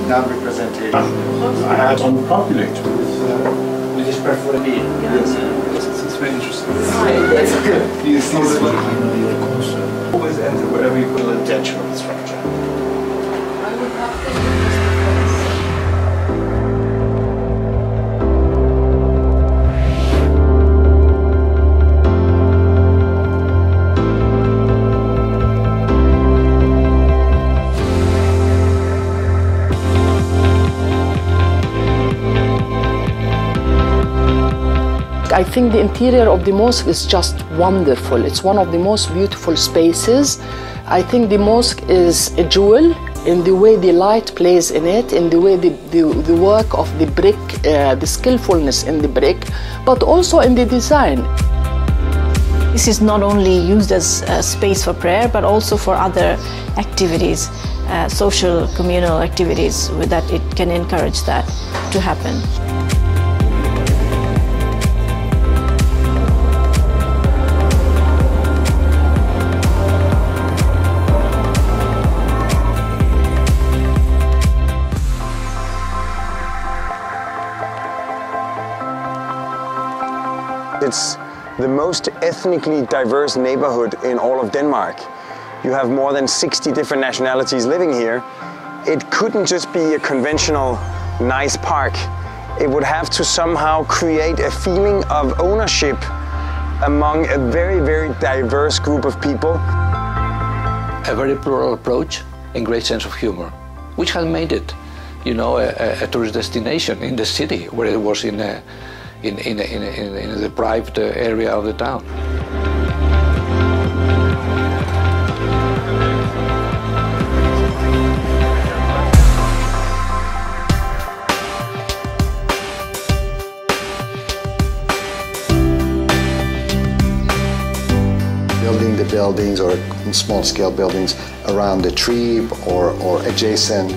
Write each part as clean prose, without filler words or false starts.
non-representation. I had unpopulated. We just prefer to be. It's very interesting. It's good. You see this one? Always enter wherever you put a little dent on the structure. I think the interior of the mosque is just wonderful. It's one of the most beautiful spaces. I think the mosque is a jewel in the way the light plays in it, in the way the work of the brick, the skillfulness in the brick, but also in the design. This is not only used as a space for prayer, but also for other activities, social, communal activities, that it can encourage that to happen. It's the most ethnically diverse neighborhood in all of Denmark. You have more than 60 different nationalities living here. It couldn't just be a conventional, nice park. It would have to somehow create a feeling of ownership among a very, very diverse group of people. A very plural approach and great sense of humor, which has made it, you know, a tourist destination in the city, where it was in a deprived area of the town. Building the buildings or small-scale buildings around the tree or adjacent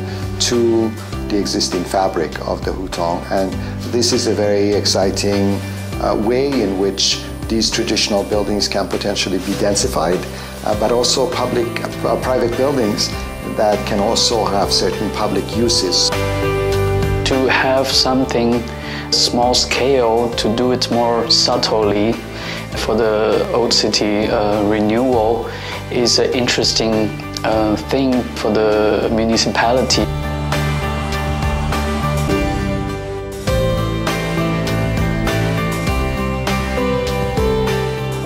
to the existing fabric of the hutong, and this is a very exciting way in which these traditional buildings can potentially be densified, but also private buildings that can also have certain public uses. To have something small scale, to do it more subtly for the old city renewal is an interesting thing for the municipality.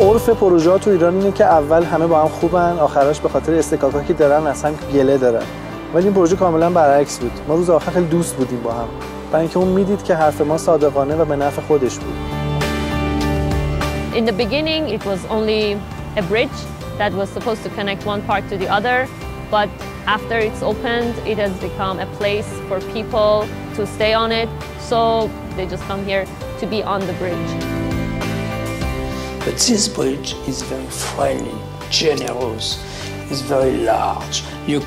عرف پروژه‌ها تو ایران اینه که اول همه با هم خوبن، آخرش به خاطر استکاکایی که دارن اصلا گله دارن. ولی این پروژه کاملا برعکس بود. ما روز آخر خیلی دوست بودیم با هم. برای اینکه اون میدید که حرف ما صادقانه و به نفع خودش بود. In the beginning it was only a bridge that was supposed to connect one park to the other, but after it's opened it has become a place for people to stay on it, so they just come here to be on the bridge. But this bridge is very friendly, generous, it's very large. You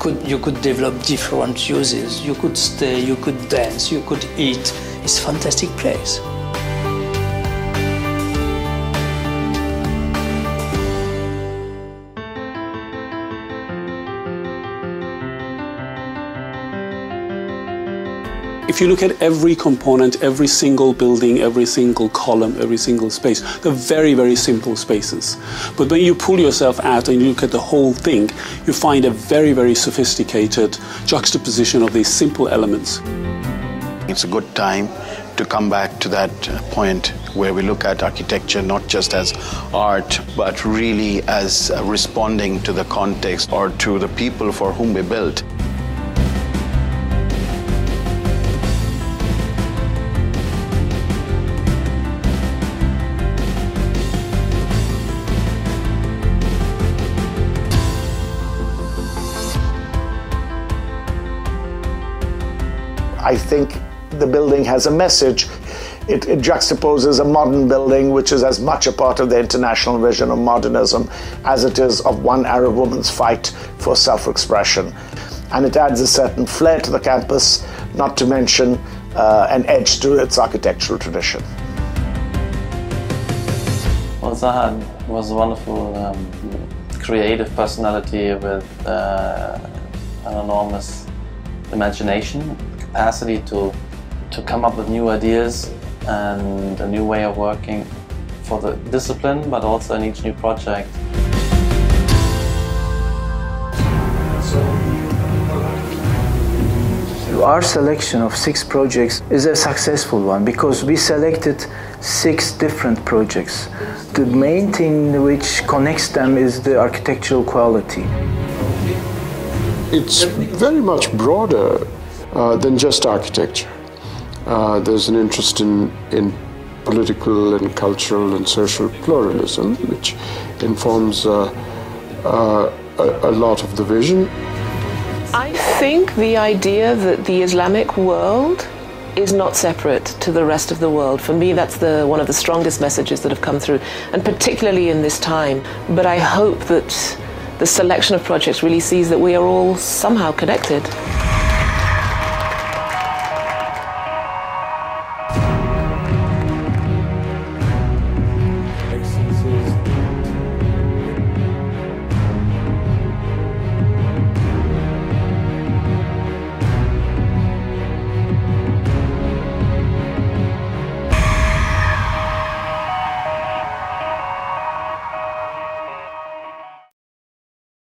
could develop different uses. You could stay, you could dance, you could eat. It's a fantastic place. If you look at every component, every single building, every single column, every single space, they're very, very simple spaces. But when you pull yourself out and you look at the whole thing, you find a very, very sophisticated juxtaposition of these simple elements. It's a good time to come back to that point where we look at architecture not just as art, but really as responding to the context or to the people for whom we built. I think the building has a message. It juxtaposes a modern building, which is as much a part of the international vision of modernism as it is of one Arab woman's fight for self-expression. And it adds a certain flair to the campus, not to mention an edge to its architectural tradition. Well, Zaha was a wonderful creative personality with an enormous imagination. capacity to come up with new ideas and a new way of working for the discipline, but also in each new project. Our selection of 6 projects is a successful one because we selected 6 different projects. The main thing which connects them is the architectural quality. It's very much broader than just architecture. There's an interest in political and cultural and social pluralism, which informs a lot of the vision. I think the idea that the Islamic world is not separate to the rest of the world. For me, that's one of the strongest messages that have come through, and particularly in this time. But I hope that the selection of projects really sees that we are all somehow connected.